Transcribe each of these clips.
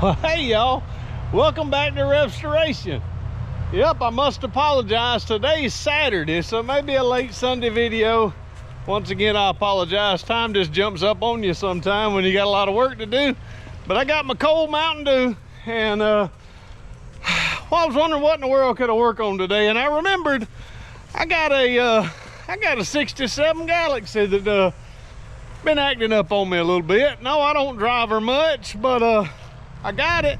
Well, hey y'all, welcome back to RevStoration. Yep, I must apologize. Today is Saturday, so maybe a late Sunday video. Once again, I apologize. Time just jumps up on you sometime when you got a lot of work to do. But I got my cold Mountain Dew, and well, I was wondering what in the world could I work on today, and I remembered I got a 67 Galaxie that been acting up on me a little bit. No, I don't drive her much, but I got it,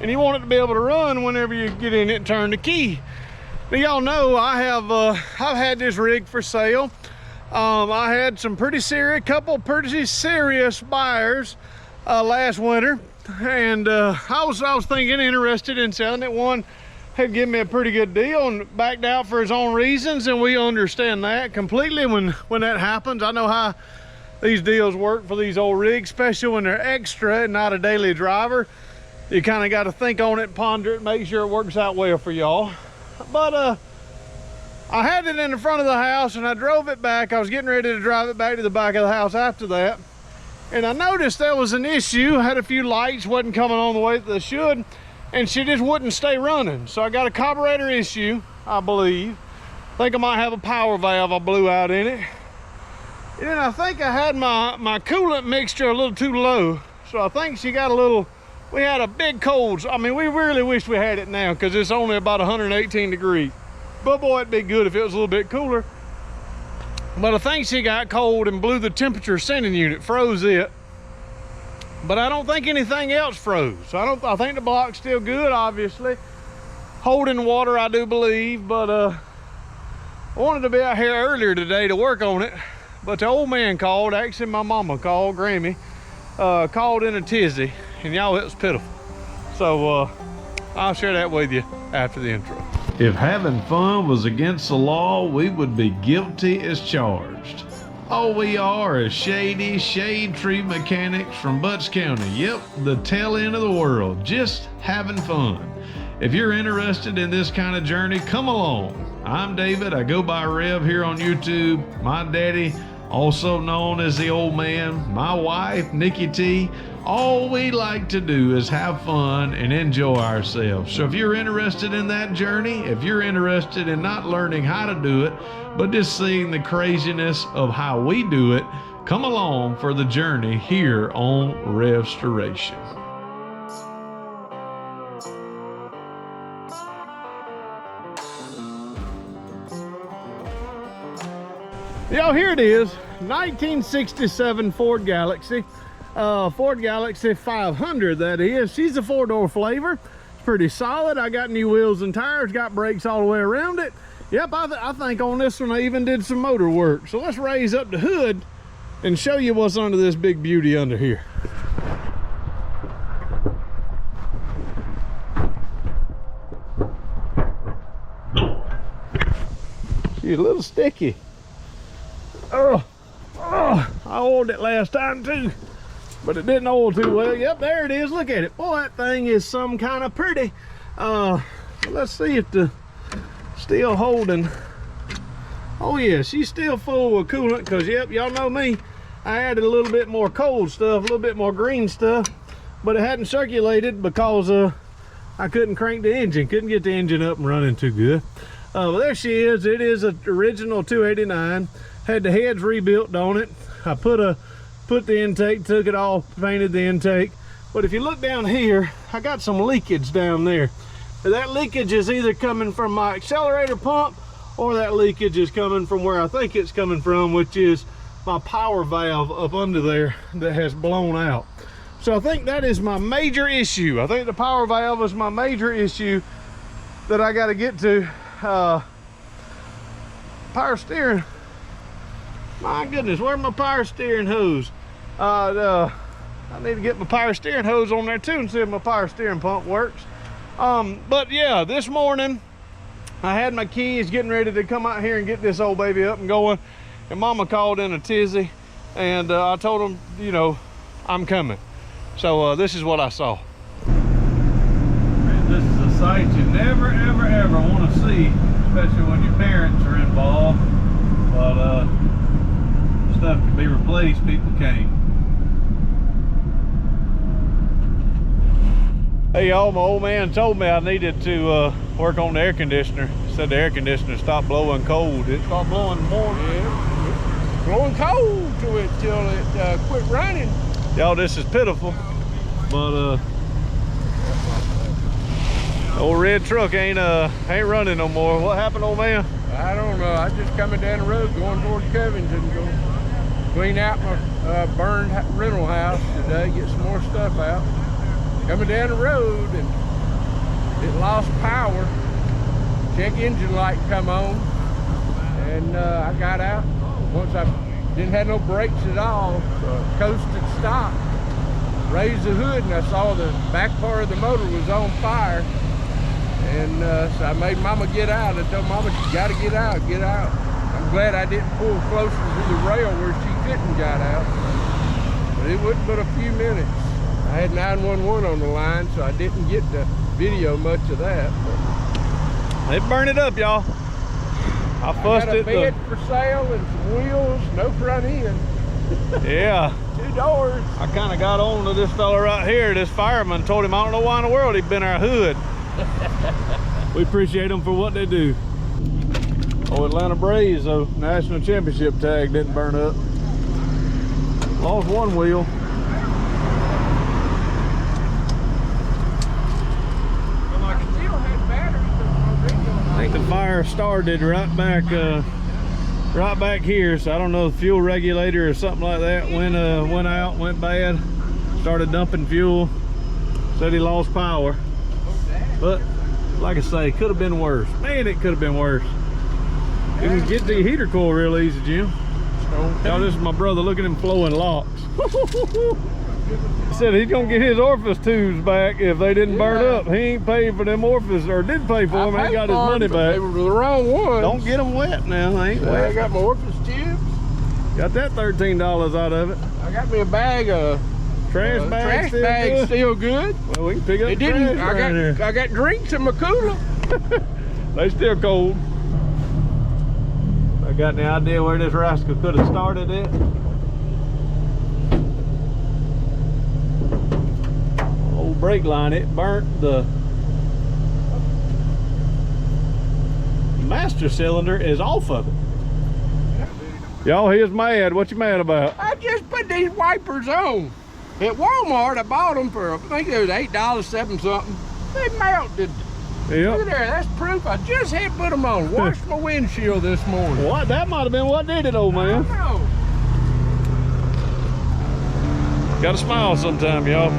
and you want it to be able to run whenever you get in it and turn the key. Now, y'all know I've had this rig for sale. I had some couple pretty serious buyers last winter, and I was thinking, interested in selling it. One had given me a pretty good deal and backed out for his own reasons, and we understand that completely when that happens. I know how these deals work for these old rigs, especially when they're extra and not a daily driver. You kind of got to think on it, ponder it, make sure it works out well for y'all. But I had it in the front of the house, and I drove it back. I was getting ready to drive it back to the back of the house after that, and I noticed there was an issue. I had a few lights wasn't coming on the way that they should, and she just wouldn't stay running. So I got a carburetor issue, I believe. I think I might have a power valve I blew out in it. And then I think I had my coolant mixture a little too low. So I think she got a little, we had a big cold. I mean, we really wish we had it now because it's only about 118 degrees. But boy, it'd be good if it was a little bit cooler. But I think she got cold and blew the temperature sending unit, froze it. But I don't think anything else froze. So I think the block's still good, obviously. Holding water, I do believe, but I wanted to be out here earlier today to work on it. But the old man called, actually my mama called, Grammy, called in a tizzy, and y'all, it was pitiful. So I'll share that with you after the intro. If having fun was against the law, we would be guilty as charged. All we are is shady shade tree mechanics from Butts County. Yep, the tail end of the world, just having fun. If you're interested in this kind of journey, come along. I'm David, I go by Rev here on YouTube. My daddy, also known as the Old Man, my wife, Nikki T. All we like to do is have fun and enjoy ourselves. So if you're interested in that journey, if you're interested in not learning how to do it, but just seeing the craziness of how we do it, come along for the journey here on RevStoration. Y'all, here it is, 1967 Ford Galaxie. Ford Galaxie 500, that is. She's a four-door flavor. It's pretty solid. I got new wheels and tires, got brakes all the way around it. Yep, I think on this one I even did some motor work. So let's raise up the hood and show you what's under this big beauty under here. She's a little sticky. Oh, I oiled it last time too, but it didn't oil too well. Yep, there it is. Look at it. Boy, that thing is some kind of pretty. Let's see if the still holding. Oh yeah, she's still full of coolant because, yep, y'all know me. I added a little bit more cold stuff, a little bit more green stuff, but it hadn't circulated because I couldn't crank the engine, couldn't get the engine up and running too good. Well, there she is. It is an original 289. Had the heads rebuilt on it. I put the intake, took it off, painted the intake. But if you look down here, I got some leakage down there. That leakage is either coming from my accelerator pump, or that leakage is coming from where I think it's coming from, which is my power valve up under there that has blown out. So I think that is my major issue. I think the power valve is my major issue that I got to get to. Power steering. My goodness, where's my power steering hose? I need to get my power steering hose on there too and see if my power steering pump works. But yeah, this morning I had my keys getting ready to come out here and get this old baby up and going, and mama called in a tizzy, and I told them, you know, I'm coming. So this is what I saw. Man, this is a sight you never ever want to see, especially when your parents are involved. But stuff can be replaced, people can't. Hey y'all, my old man told me I needed to work on the air conditioner. He said the air conditioner stopped blowing cold. It stopped blowing warm. Yeah, blowing cold till it quit running. Y'all, this is pitiful, but old red truck ain't running no more. What happened, old man? I don't know. I just coming down the road going toward Covington, go clean out my burned rental house today, get some more stuff out. Coming down the road and it lost power. Check engine light come on, and I got out. Once I didn't have no brakes at all, so coasted stop. Raised the hood and I saw the back part of the motor was on fire. And so I made Mama get out. I told Mama, you gotta get out, get out. I'm glad I didn't pull closer to the rail where she couldn't get out. But it wasn't but a few minutes. I had 911 on the line, so I didn't get to video much of that. They burned it up, y'all. I fussed it. I got a bed for sale and some wheels, no front end. Yeah. 2 doors. I kind of got on to this fella right here. This fireman told him I don't know why in the world he'd been our hood. We appreciate them for what they do. Oh, Atlanta Braves, though, national championship tag didn't burn up. Lost one wheel. I think the fire started right back here, so I don't know, the fuel regulator or something like that went out, went bad, started dumping fuel. Said he lost power, but like I say, could have been worse. Man, it could have been worse. You can get the heater coil real easy, Jim. Y'all, this is my brother. Look at him flowing locks. He said he's gonna get his orifice tubes back if they didn't burn up. He ain't paid for them orifice, or did pay for them. Ain't got his money back. They were the wrong ones. Don't get them wet now. They ain't wet. I got my orifice tubes. Got that $13 out of it. I got me a bag of trash bag. Trash bag still good. Well, we can pick up the trash right here. I got drinks in my cooler. They still cold. I got any idea where this rascal could have started it? Old brake line, it burnt the master cylinder is off of it. Y'all, he is mad. What you mad about? I just put these wipers on. At Walmart, I bought them for, I think it was $8, 7 something. They melted. Yep. Look at there, that's proof. I just had put them on. Washed my windshield this morning. What? That might have been what did it, old man. I know. Gotta smile sometime, y'all.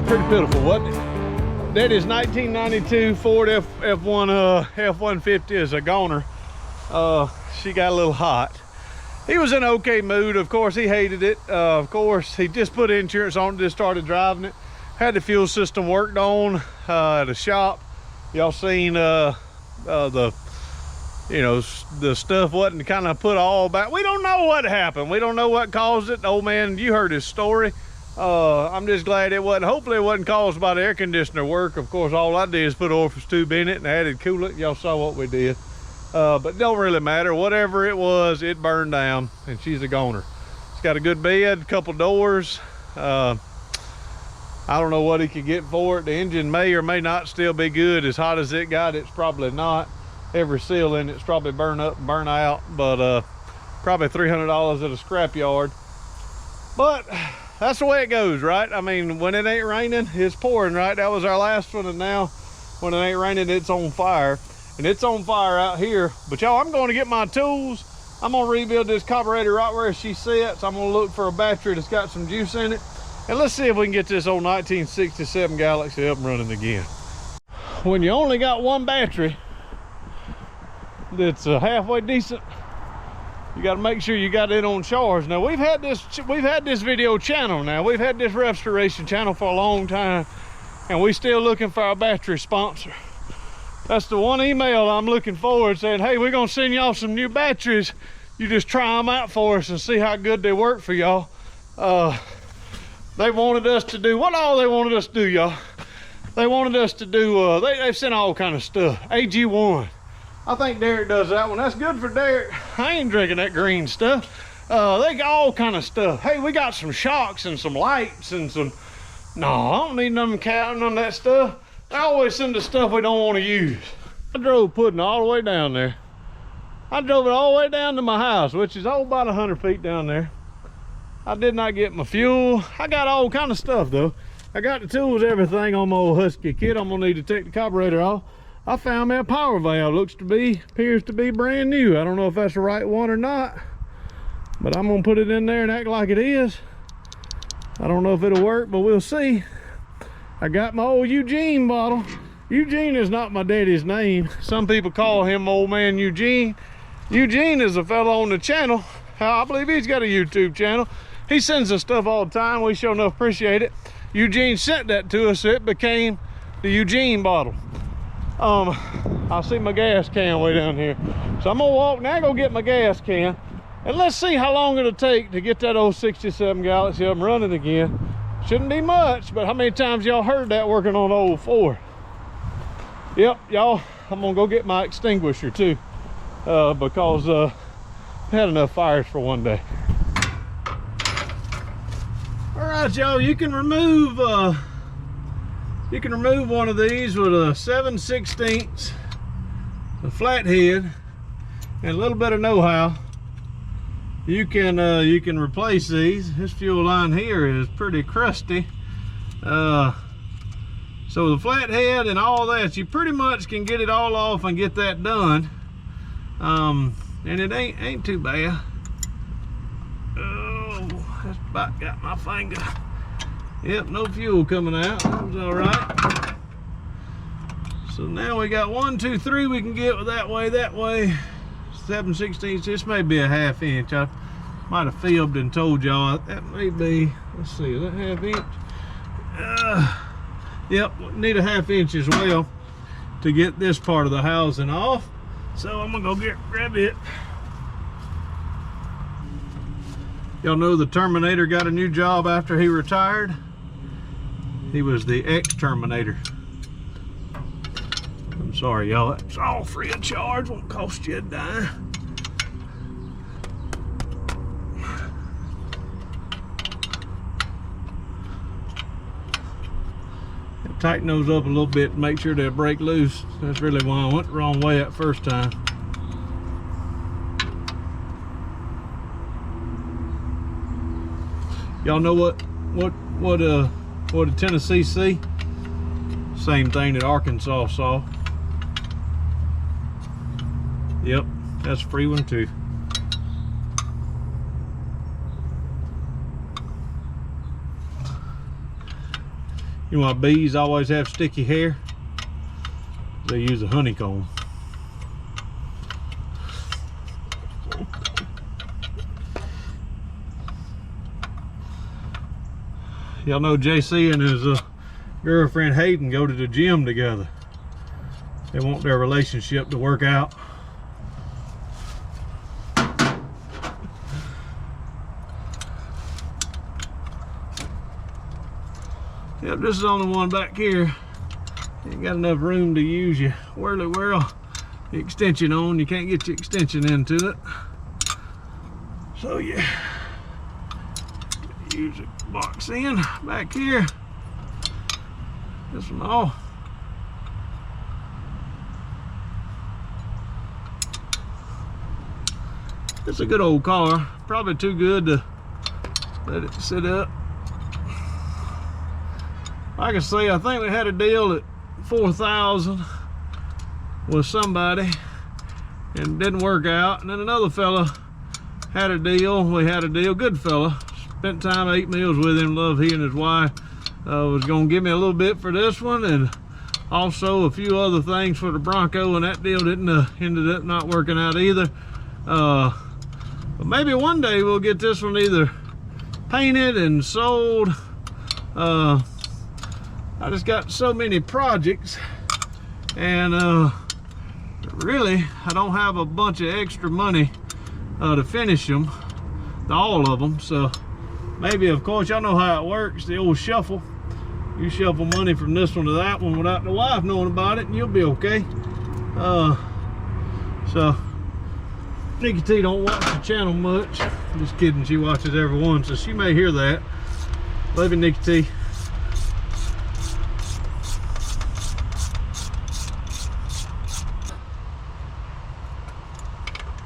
Pretty pitiful, wasn't it? That is 1992 Ford F-150 is a goner. She got a little hot. He was in an okay mood. Of course, he hated it. Of course, he just put insurance on it, just started driving it. Had the fuel system worked on at a shop. Y'all seen the stuff wasn't kind of put all back. We don't know what happened. We don't know what caused it. The old man, you heard his story. I'm just glad it wasn't, hopefully it wasn't caused by the air conditioner work. Of course, all I did is put an orifice tube in it and added coolant. Y'all saw what we did. But it don't really matter. Whatever it was, it burned down, and she's a goner. It's got a good bed, a couple doors. I don't know what he could get for it. The engine may or may not still be good. As hot as it got, it's probably not. Every seal in it's probably burn up and burn out, but probably $300 at a scrap yard. But that's the way it goes, right? I mean, when it ain't raining, it's pouring, right? That was our last one, and now when it ain't raining, it's on fire. And it's on fire out here. But y'all, I'm going to get my tools. I'm going to rebuild this carburetor right where she sits. I'm going to look for a battery that's got some juice in it. And let's see if we can get this old 1967 Galaxie up and running again. When you only got one battery that's halfway decent, You got to make sure you got it on charge. Now we've had this video channel now. We've had this RevStoration channel for a long time, and we still looking for our battery sponsor. That's the one email I'm looking forward, saying, hey, we're gonna send y'all some new batteries. You just try them out for us and see how good they work for y'all. They wanted us to do, what all they wanted us to do, y'all? They wanted us to do, they've sent all kind of stuff. AG1. I think Derek does that one. That's good for Derek. I ain't drinking that green stuff. They got all kind of stuff. Hey, we got some shocks and some lights and some, no, I don't need none of that stuff. They always send the stuff we don't want to use. I drove pudding all the way down there. I drove it all the way down to my house, which is about 100 feet down there. I did not get my fuel. I got all kind of stuff though. I got the tools, everything on my old Husky kit. I'm gonna need to take the carburetor off. I found me a power valve. Appears to be brand new. I don't know if that's the right one or not, but I'm gonna put it in there and act like it is. I don't know if it'll work, but we'll see. I got my old Eugene bottle. Eugene is not my daddy's name. Some people call him Ole Man Eugene. Eugene is a fellow on the channel. I believe he's got a YouTube channel. He sends us stuff all the time. We sure enough appreciate it. Eugene sent that to us, so it became the Eugene bottle. I see my gas can way down here, so I'm gonna walk now, go get my gas can, and let's see how long it'll take to get that old 67 Galaxie up and running again. Shouldn't be much, but how many times y'all heard that working on old Ford? Yep, y'all, I'm gonna go get my extinguisher too, because I had enough fires for one day. All right, y'all, you can remove one of these with a 7/16, a flathead, and a little bit of know-how. You can replace these. This fuel line here is pretty crusty. So the flathead and all that, you pretty much can get it all off and get that done. And it ain't too bad. Oh, that's about got my finger. Yep, no fuel coming out. That was all right. So now we got 1, 2, 3 we can get with that way, 7/16. This may be a 1/2 inch. I might have filmed and told y'all that may be, let's see, is that 1/2 inch? Yep, need a 1/2 inch as well to get this part of the housing off. So I'm gonna go grab it. Y'all know the Terminator got a new job after he retired. He was the ex-Terminator. I'm sorry, y'all. It's all free of charge. Won't cost you a dime. Tighten those up a little bit and make sure they break loose. That's really why I went the wrong way that first time. Y'all know what a Tennessee see? Same thing that Arkansas saw. Yep, that's a free one too. You know why bees always have sticky hair? They use a honeycomb. Y'all know JC and his girlfriend Hayden go to the gym together. They want their relationship to work out. Yep, this is the only one back here. Ain't got enough room to use your whirly-whirl extension on. You can't get your extension into it. So yeah, use a box in back here. This one off. It's a good old car. Probably too good to let it sit up. Like I say, I think we had a deal at $4,000 with somebody and it didn't work out. And then another fella had a deal. We had a deal. Good fella. Spent time, 8 meals with him. Love he and his wife. Was gonna give me a little bit for this one and also a few other things for the Bronco, and that deal didn't ended up not working out either. But maybe one day we'll get this one either painted and sold. I just got so many projects, and really I don't have a bunch of extra money to finish them, all of them. So maybe, of course, y'all know how it works, the old shuffle. You shuffle money from this one to that one without the wife knowing about it, and you'll be okay. So Nikki T don't watch the channel much. Just kidding, she watches every one, so she may hear that. Love you, Nikki T.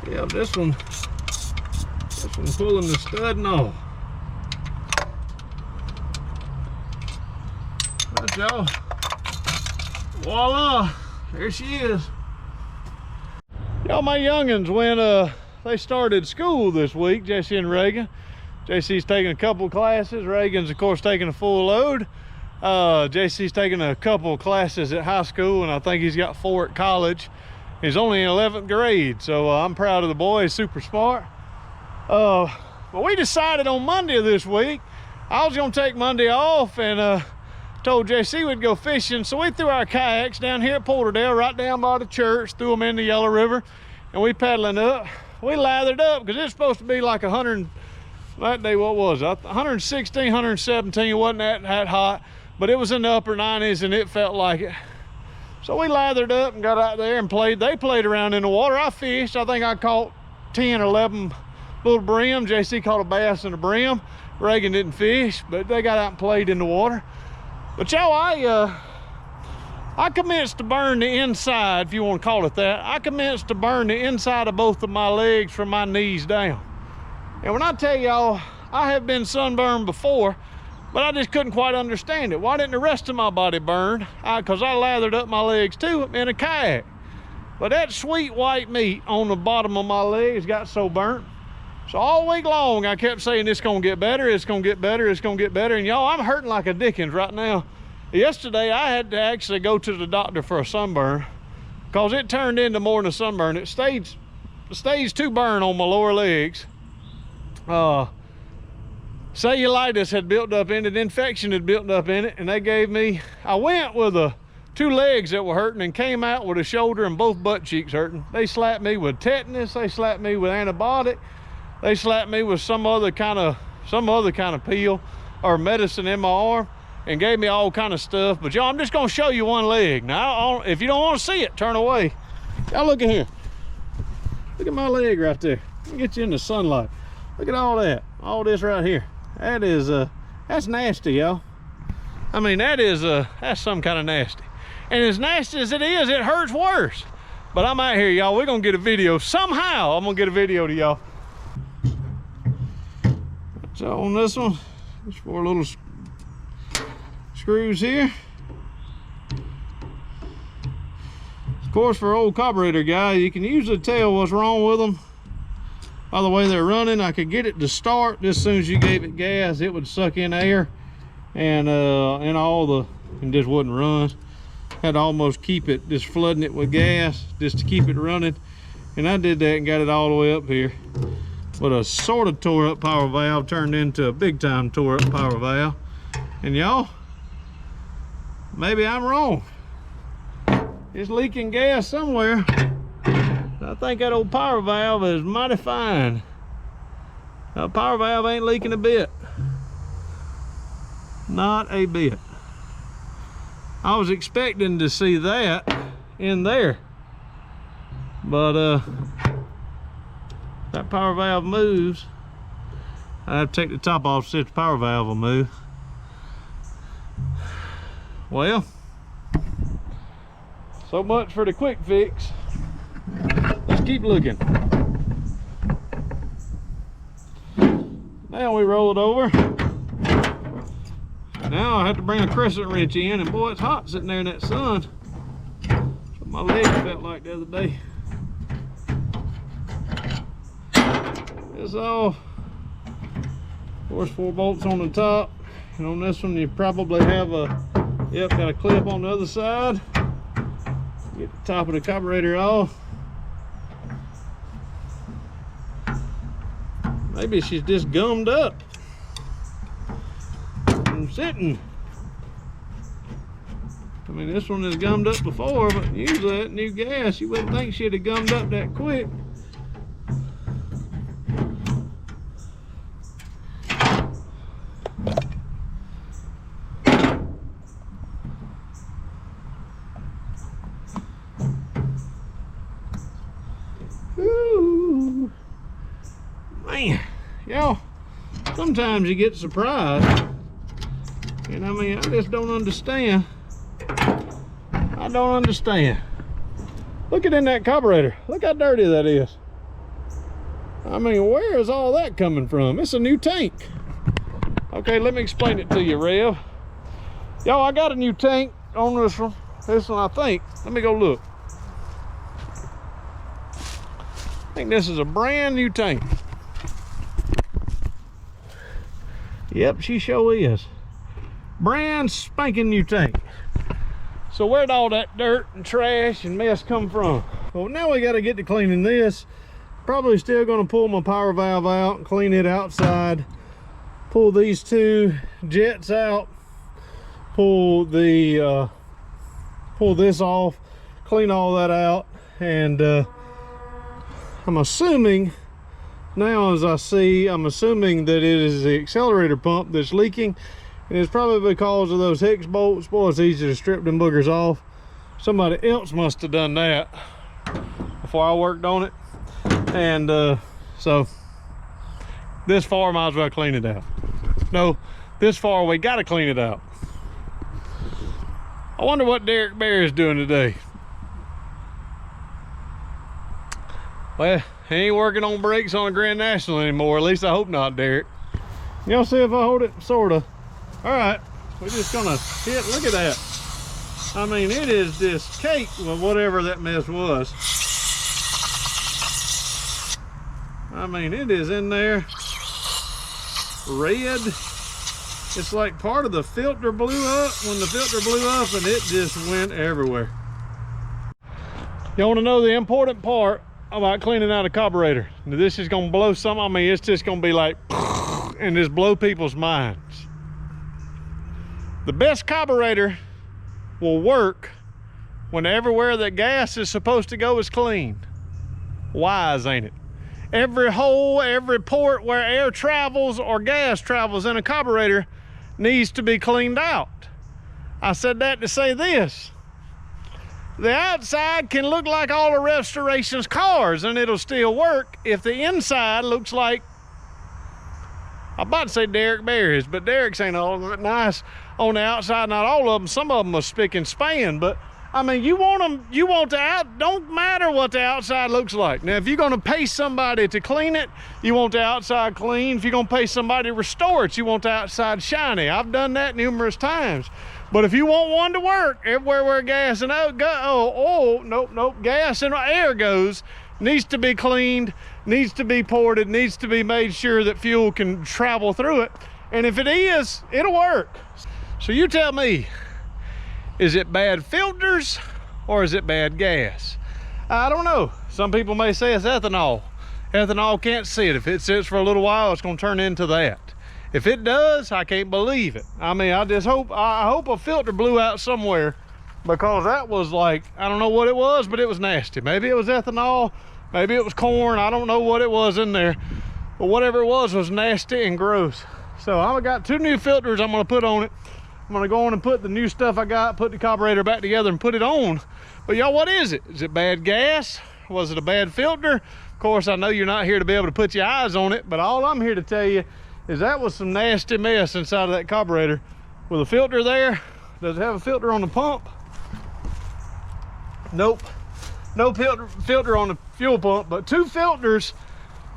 Yeah, this one pulling the stud and all. That's y'all. Voila, there she is. Y'all, my youngins, when they started school this week, Jesse and Reagan. JC's taking a couple of classes. Reagan's, of course, taking a full load. JC's taking a couple of classes at high school, and I think he's got 4 at college. He's only in 11th grade, so I'm proud of the boy. He's super smart. But we decided on Monday of this week, I was gonna take Monday off, and told JC we'd go fishing. So we threw our kayaks down here at Porterdale, right down by the church, threw them in the Yellow River, and we paddling up. We lathered up, because it's supposed to be like 100, that day, what was it? 116, 117, it wasn't that hot, but it was in the upper 90s, and it felt like it. So we lathered up and got out there and played. They played around in the water. I fished. I think I caught 10 or 11 little brim. JC caught a bass and a brim. Reagan didn't fish, but they got out and played in the water. But y'all, I commenced to burn the inside, if you want to call it that. I commenced to burn the inside of both of my legs from my knees down. And when I tell y'all, I have been sunburned before, but I just couldn't quite understand it. Why didn't the rest of my body burn? Because I lathered up my legs too in a kayak. But that sweet white meat on the bottom of my legs got so burnt. So all week long, I kept saying, it's gonna get better, it's gonna get better, it's gonna get better. And y'all, I'm hurting like a dickens right now. Yesterday, I had to actually go to the doctor for a sunburn, because it turned into more than a sunburn. It stage 2 burn on my lower legs. Cellulitis had built up in it, infection had built up in it, and they gave me, I went with 2 legs that were hurting and came out with a shoulder and both butt cheeks hurting. They slapped me with tetanus, they slapped me with antibiotic, they slapped me with some other kind of pill or medicine in my arm, and gave me all kind of stuff. But y'all, I'm just gonna show you one leg. Now, if you don't want to see it, turn away. Y'all look in here. Look at my leg right there. Let me get you in the sunlight. Look at all that, all this right here. That is, that's nasty, y'all. I mean, that's some kind of nasty. And as nasty as it is, it hurts worse. But I'm out here, y'all. We're gonna get a video. Somehow, I'm gonna get a video to y'all. So on this one, just 4 little screws here. Of course, for old carburetor guy, you can usually tell what's wrong with them by the way they're running. I could get it to start just as soon as you gave it gas. It would suck in air and just wouldn't run. Had to almost keep it, just flooding it with gas just to keep it running. And I did that and got it all the way up here. But a sort of tore up power valve turned into a big time tore up power valve. And y'all, maybe I'm wrong. It's leaking gas somewhere. I think that old power valve is mighty fine. That power valve ain't leaking a bit. Not a bit. I was expecting to see that in there. But that power valve moves. I have to take the top off to see if the power valve will move. Well, so much for the quick fix. Let's keep looking. Now we roll it over. Now I have to bring a crescent wrench in, and boy, it's hot sitting there in that sun. That's what my legs felt like the other day. It's off. Of course, 4 bolts on the top, and on this one you probably have got a clip on the other side. Get the top of the carburetor off. Maybe she's just gummed up and sitting. I mean, this one is gummed up before, but usually that new gas, you wouldn't think she'd have gummed up that quick. Ooh. Man, y'all, sometimes you get surprised. And I mean, I just don't understand. I don't understand. Look at in that carburetor. Look how dirty that is. I mean, where is all that coming from? It's a new tank. Okay, let me explain it to you, Rev. Y'all, I got a new tank on this one. This one, I think. Let me go look. I think this is a brand new tank. Yep, she sure is. Brand spanking new tank. So where'd all that dirt and trash and mess come from? Well, now we got to get to cleaning this. Probably still going to pull my power valve out and clean it outside. Pull these two jets out. Pull this off. Clean all that out. And I'm assuming now, as I see, I'm assuming that it is the accelerator pump that's leaking. And it's probably because of those hex bolts. Boy, it's easy to strip them boogers off. Somebody else must have done that before I worked on it. And so this far, might as well clean it out. No, this far we gotta clean it out. I wonder what Derek Bear is doing today. Well, he ain't working on brakes on a Grand National anymore. At least I hope not, Derek. Y'all see if I hold it? Sorta. All right, we're just gonna hit, look at that. I mean, it is just caked with whatever that mess was. I mean, it is in there red. It's like part of the filter blew up when the filter blew up, and it just went everywhere. You wanna know the important part about cleaning out a carburetor? This is gonna blow some, I mean, it's just gonna be like, and just blow people's minds. The best carburetor will work when everywhere that gas is supposed to go is clean. Wise, ain't it? Every hole, every port where air travels or gas travels in a carburetor needs to be cleaned out. I said that to say this. The outside can look like all of RevStoration's cars and it'll still work if the inside looks like, I'm about to say Derek Bear's, but Derek's ain't all nice on the outside. Not all of them. Some of them are spick and span. But I mean, you want them. You want the don't matter what the outside looks like. Now, if you're going to pay somebody to clean it, you want the outside clean. If you're going to pay somebody to restore it, you want the outside shiny. I've done that numerous times. But if you want one to work, everywhere where gas and gas and air goes, needs to be cleaned, needs to be ported, needs to be made sure that fuel can travel through it. And if it is, it'll work. So you tell me, is it bad filters or is it bad gas? I don't know. Some people may say it's ethanol. Ethanol can't see it. If it sits for a little while, it's gonna turn into that. If it does, I can't believe it. I mean, I hope a filter blew out somewhere, because that was like, I don't know what it was, but it was nasty. Maybe it was ethanol, maybe it was corn. I don't know what it was in there, but whatever it was nasty and gross. So I've got two new filters I'm gonna put on it. I'm gonna go on and put the new stuff I got, put the carburetor back together and put it on. But y'all, what is it? Is it bad gas? Was it a bad filter? Of course, I know you're not here to be able to put your eyes on it, but all I'm here to tell you is that was some nasty mess inside of that carburetor. With a filter there, does it have a filter on the pump? Nope, no filter on the fuel pump, but two filters,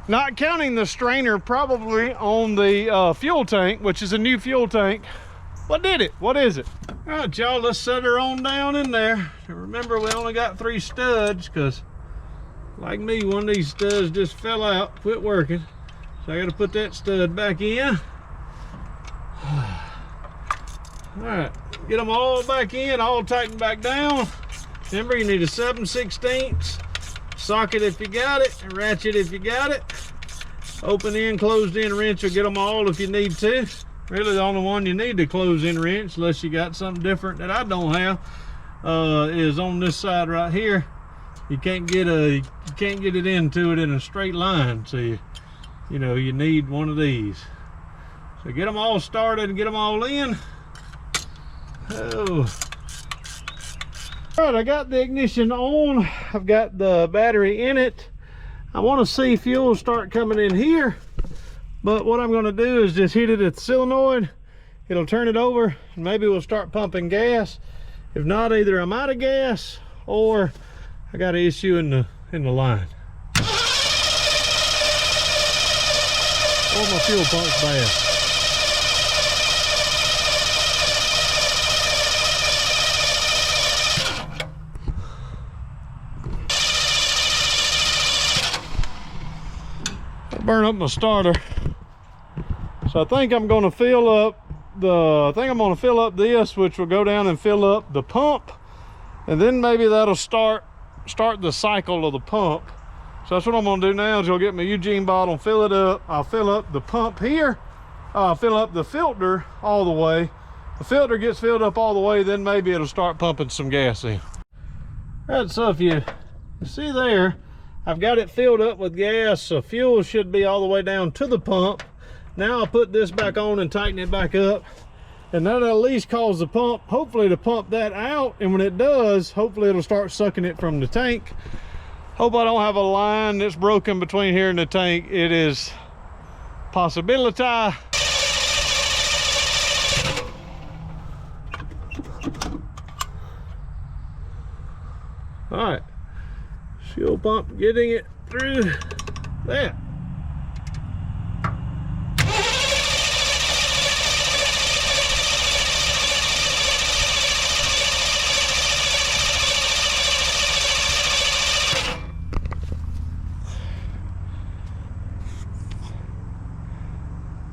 not counting the strainer probably on the fuel tank, which is a new fuel tank. What did it? What is it? All right, y'all, let's set her on down in there. Remember, we only got 3 studs, because like me, one of these studs just fell out, quit working. So I got to put that stud back in. All right, get them all back in, all tightened back down. Remember, you need a 7/16 socket if you got it, and ratchet if you got it. Open in, closed in wrench will get them all if you need to. Really the only one you need to close in wrench, unless you got something different that I don't have, is on this side right here. You can't get it into it in a straight line, so you need one of these. So get them all started and get them all in. Oh. All right, I got the ignition on. I've got the battery in it. I want to see fuel start coming in here, but what I'm going to do is just hit it at the solenoid. It'll turn it over, and maybe we'll start pumping gas. If not, either I'm out of gas or I got an issue in the line. Or my fuel pump's bad. Burn up my starter. So I think I'm going to fill up this, which will go down and fill up the pump, and then maybe that'll start the cycle of the pump. So that's what I'm going to do now, is I'll get my Eugene bottle and fill it up. I'll fill up the pump here. I'll fill up the filter all the way. The filter gets filled up all the way, then maybe it'll start pumping some gas in. All right, so if you see there, I've got it filled up with gas, so fuel should be all the way down to the pump. Now I'll put this back on and tighten it back up, and that'll at least cause the pump, hopefully, to pump that out, and when it does, hopefully it'll start sucking it from the tank. Hope I don't have a line that's broken between here and the tank. It is possibility. All right. Fuel pump getting it through that.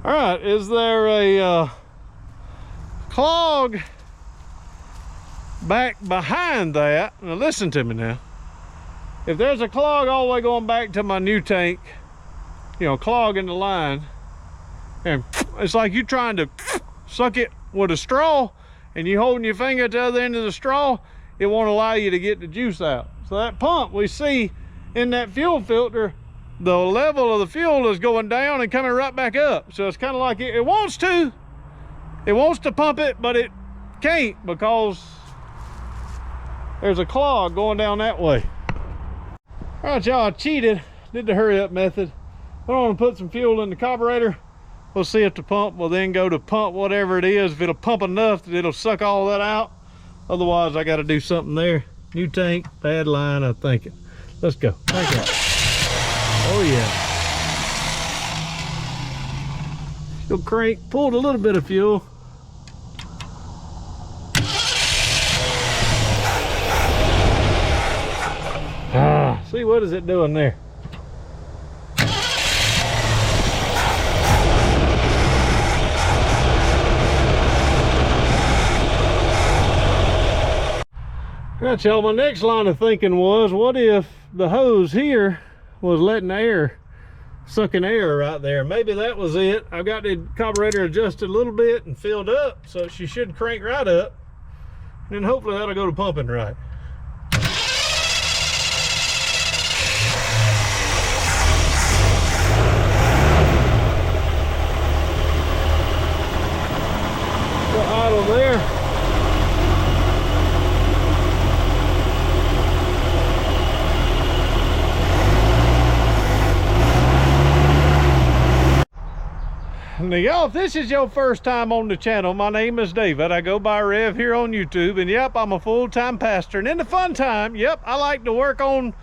All right, is there a clog back behind that? Now listen to me now. If there's a clog all the way going back to my new tank, clogging the line, and it's like you trying to suck it with a straw, and you holding your finger at the other end of the straw, it won't allow you to get the juice out. So that pump we see in that fuel filter, the level of the fuel is going down and coming right back up. So it's kind of like it wants to pump it, but it can't, because there's a clog going down that way. All right, y'all, I cheated, did the hurry up method. I want to put some fuel in the carburetor. We'll see if the pump will then go to pump whatever it is. If it'll pump enough that it'll suck all that out. Otherwise, I got to do something there. New tank, bad line, I'm thinking. Let's go. Thank you. Oh yeah. Still crank, pulled a little bit of fuel. See, what is it doing there? Right, y'all, my next line of thinking was, what if the hose here was letting air, sucking air right there? Maybe that was it. I've got the carburetor adjusted a little bit and filled up, so she should crank right up, and then hopefully that'll go to pumping right. Idle there. Now y'all, if this is your first time on the channel, my name is David. I go by Rev here on YouTube, and yep, I'm a full-time pastor. And in the fun time, yep, I like to work on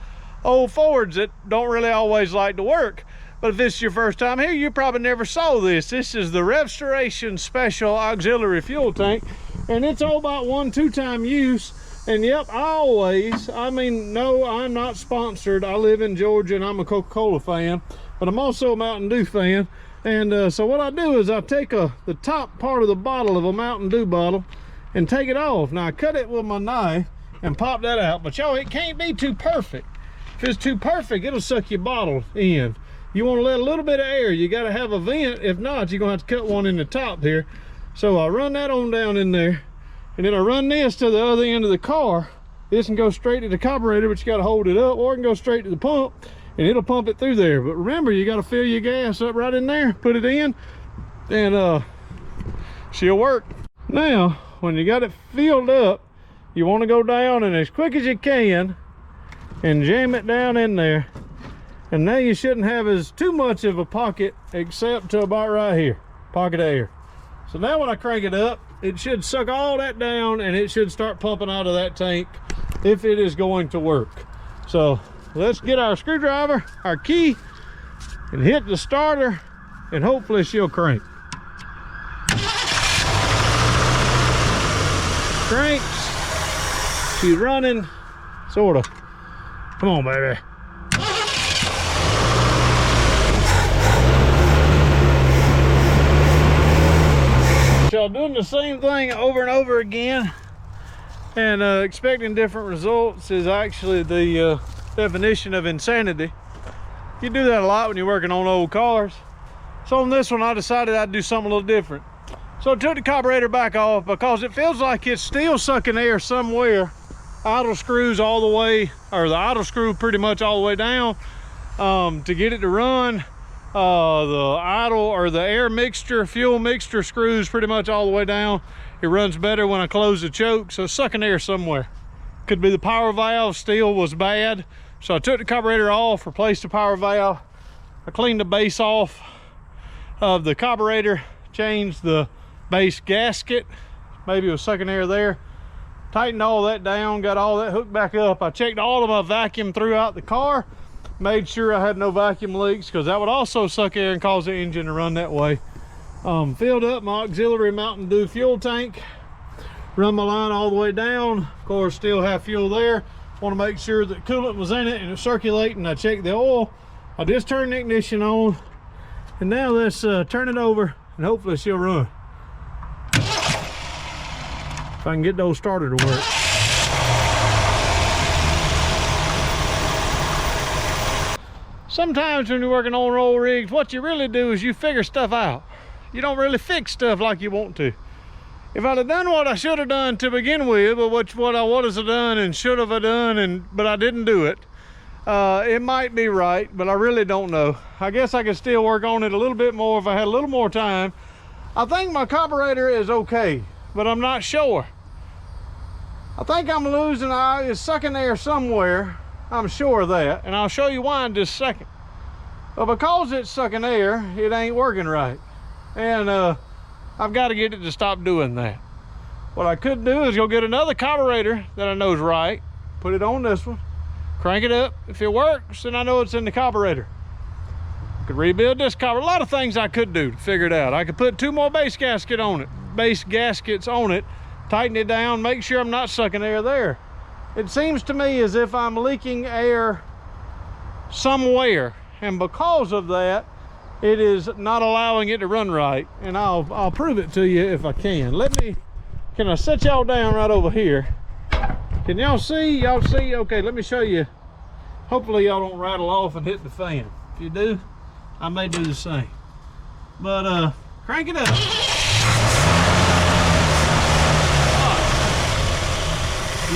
old Fords that don't really always like to work. But if this is your first time here, you probably never saw this. This is the RevStoration Special Auxiliary Fuel Tank, and it's all about 1-2 time use. And yep, no, I'm not sponsored. I live in Georgia and I'm a Coca-Cola fan, but I'm also a Mountain Dew fan. And so what I do is I take the top part of the bottle of a Mountain Dew bottle and take it off. Now I cut it with my knife and pop that out, but y'all, it can't be too perfect. If it's too perfect, it'll suck your bottle in. you want to let a little bit of air. You got to have a vent. If not, you're going to have to cut one in the top here. So I run that on down in there, and then I run this to the other end of the car. This can go straight to the carburetor, but you got to hold it up, or it can go straight to the pump, and it'll pump it through there. But remember, you got to fill your gas up right in there, put it in, and she'll work. Now, when you got it filled up, you want to go down and as quick as you can and jam it down in there. And now you shouldn't have as too much of a pocket except to about right here, pocket of air. So now when I crank it up, it should suck all that down and it should start pumping out of that tank if it is going to work. So let's get our screwdriver, our key, and hit the starter, and hopefully she'll crank. Cranks. She's running, sort of. Come on, baby. So doing the same thing over and over again and expecting different results is actually the definition of insanity. You do that a lot when you're working on old cars. So on this one, I decided I'd do something a little different. So I took the carburetor back off because it feels like it's still sucking air somewhere. Idle screws all the way, or the idle screw pretty much all the way down to get it to run. The idle or the air mixture, fuel mixture screws pretty much all the way down. It runs better when I close the choke, so it's sucking air somewhere. Could be the power valve still was bad. So I took the carburetor off, replaced the power valve. I cleaned the base off of the carburetor, changed the base gasket, maybe it was sucking air there, tightened all that down, got all that hooked back up. I checked all of my vacuum throughout the car, made sure I had no vacuum leaks because that would also suck air and cause the engine to run that way. Filled up my auxiliary Mountain Dew fuel tank, run my line all the way down. Of course, still have fuel there. Want to make sure that coolant was in it and it's circulating. I checked the oil. I just turned the ignition on, and now let's turn it over and hopefully she'll run. If I can get those starter to work. Sometimes when you're working on roll rigs, what you really do is you figure stuff out. You don't really fix stuff like you want to. If I'd have done what I should have done to begin with, or what I would have done and should have done, but I didn't do it, it might be right, but I really don't know. I guess I could still work on it a little bit more if I had a little more time. I think my carburetor is okay, but I'm not sure. I think I'm losing, it's sucking air somewhere. I'm sure of that, and I'll show you why in just a second. But because it's sucking air, it ain't working right. And I've got to get it to stop doing that. What I could do is go get another carburetor that I know is right, put it on this one, crank it up. If it works, then I know it's in the carburetor. I could rebuild this carburetor. A lot of things I could do to figure it out. I could put 2 more base gaskets on it, tighten it down, make sure I'm not sucking air there. It seems to me as if I'm leaking air somewhere, and because of that, it is not allowing it to run right. And I'll prove it to you if I can. Can I set y'all down right over here? Can y'all see? Y'all see? Okay, let me show you. Hopefully y'all don't rattle off and hit the fan. If you do, I may do the same. But crank it up.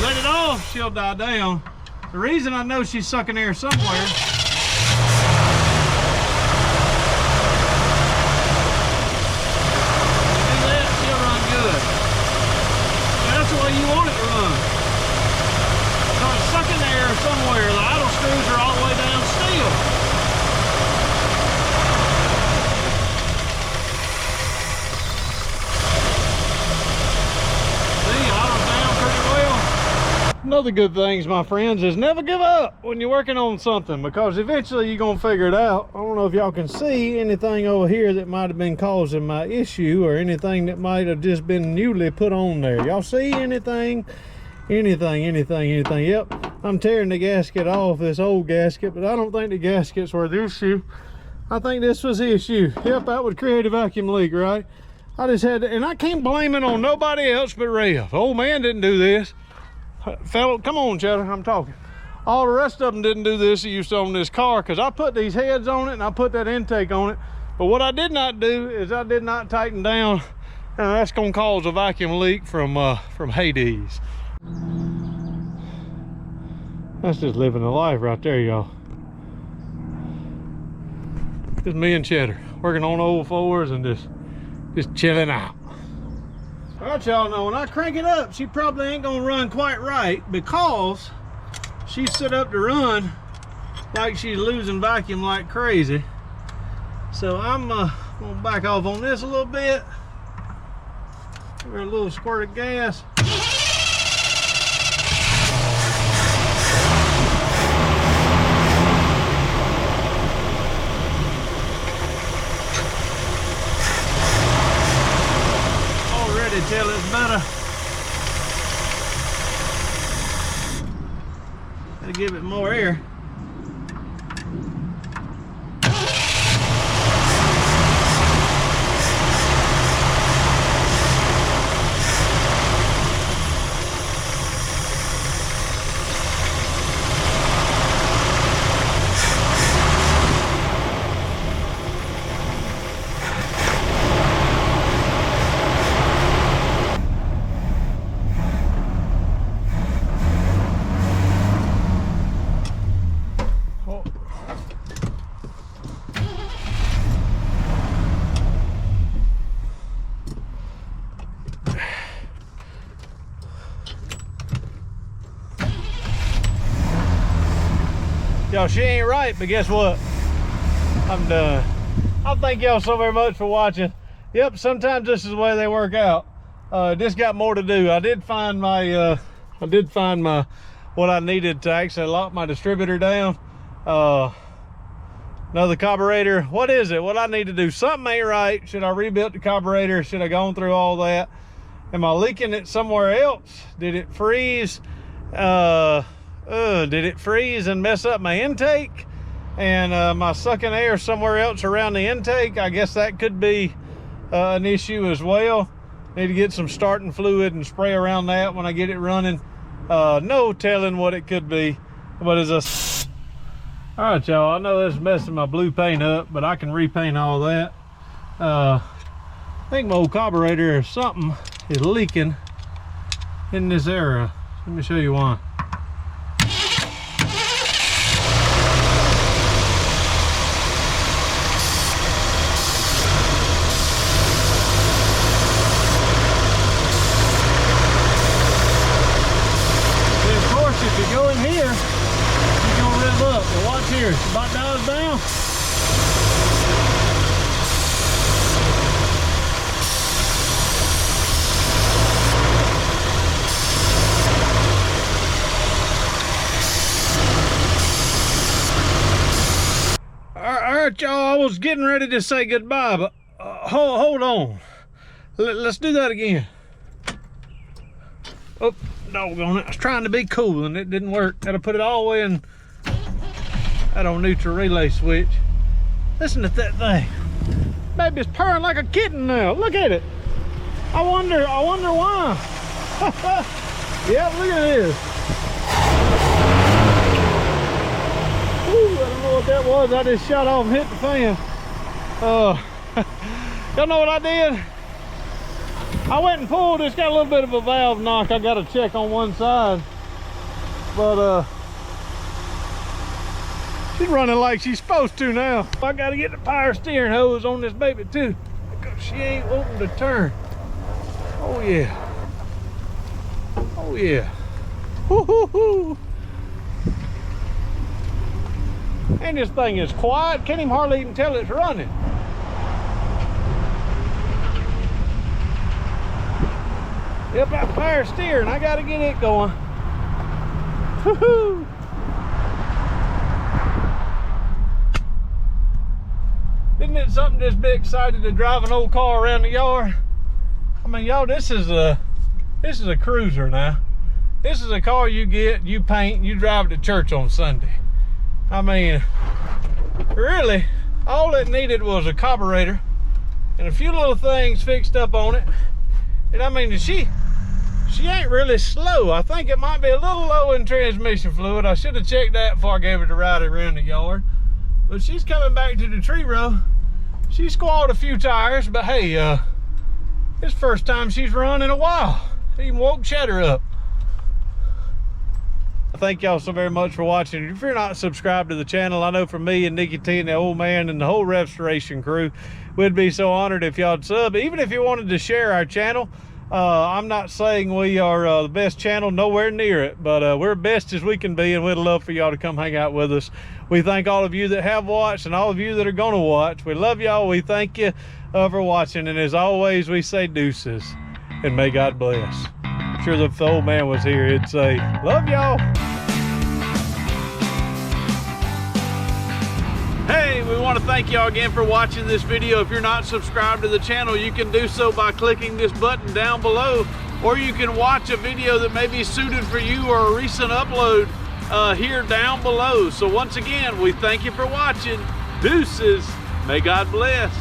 Let it off, she'll die down. The reason I know she's sucking air somewhere, do that, she'll run good. And that's the way you want it to run. So it's sucking air somewhere. The idle screws are all the way down still. See, idle's down pretty well. Another good thing, my friends, is never give up when you're working on something, because eventually you're going to figure it out. I don't know if y'all can see anything over here that might have been causing my issue, or anything that might have just been newly put on there. Y'all see anything? Anything. Yep, I'm tearing the gasket off, this old gasket, but I don't think the gaskets were the issue. I think this was the issue. Yep, that would create a vacuum leak, right? I just had to, and I can't blame it on nobody else but Rev. Old Man didn't do this. Fellow, come on, Cheddar, I'm talking. All the rest of them didn't do this use on this car, because I put these heads on it and I put that intake on it. But what I did not do is I did not tighten down, and that's gonna cause a vacuum leak from Hades. That's just living the life right there, y'all. Just me and Cheddar working on old Fords and just chilling out. All right, y'all know when I crank it up, she probably ain't gonna run quite right, because she's set up to run like she's losing vacuum like crazy. So I'm gonna back off on this a little bit. Give her a little squirt of gas. Already tell it's better. Gotta give it more air. Y'all, she ain't right, but guess what? I'm done. I thank y'all so very much for watching. Yep, sometimes this is the way they work out. Just got more to do. I did find my what I needed to actually lock my distributor down. Another carburetor. What is it? What I need to do? Something ain't right. Should I rebuild the carburetor? Should I gone through all that? Am I leaking it somewhere else? Did it freeze? Did it freeze and mess up my intake and my sucking air somewhere else around the intake? I guess that could be an issue as well. Need to get some starting fluid and spray around that when I get it running. No telling what it could be, but as a... All right, y'all, I know this is messing my blue paint up, but I can repaint all that. I think my old carburetor or something is leaking in this area. Let me show you why. Here, she about dies down. All right, y'all, I was getting ready to say goodbye, but hold on. Let's do that again. Oh, doggone it. I was trying to be cool and it didn't work. Gotta put it all the way in. That on neutral relay switch. Listen to that thing. Baby's purring like a kitten now. Look at it. I wonder why. Yep, look at this. Ooh, I don't know what that was. I just shot off and hit the fan. Y'all know what I did? I went and pulled. It's got a little bit of a valve knock. I got to check on one side. But she's running like she's supposed to now. I gotta get the power steering hose on this baby too, because she ain't wanting to turn. Oh yeah. Oh yeah. Woo-hoo-hoo. And this thing is quiet. Can't even hardly even tell it's running. Yep, that power steering, I gotta get it going. Woo-hoo. Isn't it something just to be excited to drive an old car around the yard? I mean, y'all, this is a cruiser now. This is a car you get, you paint, you drive it to church on Sunday. I mean, really, all it needed was a carburetor and a few little things fixed up on it. And I mean, she She ain't really slow. I think it might be a little low in transmission fluid. I should have checked that before I gave her the ride around the yard. But she's coming back to the tree row. She squalled a few tires, but hey, it's the first time she's run in a while. Even woke Cheddar up. Thank y'all so very much for watching. If you're not subscribed to the channel, I know for me and Nikki T and the Ole Man and the whole RevStoration crew, we'd be so honored if y'all'd sub. Even if you wanted to share our channel, I'm not saying we are the best channel, nowhere near it, but we're best as we can be, and we'd love for y'all to come hang out with us. We thank all of you that have watched and all of you that are going to watch. We love y'all. We thank you for watching, and as always, we say deuces, and may God bless. I'm sure if the Old Man was here, he'd say, love y'all. Hey, we want to thank y'all again for watching this video. If you're not subscribed to the channel, you can do so by clicking this button down below, or you can watch a video that may be suited for you or a recent upload here down below. So once again, we thank you for watching. Deuces. May God bless.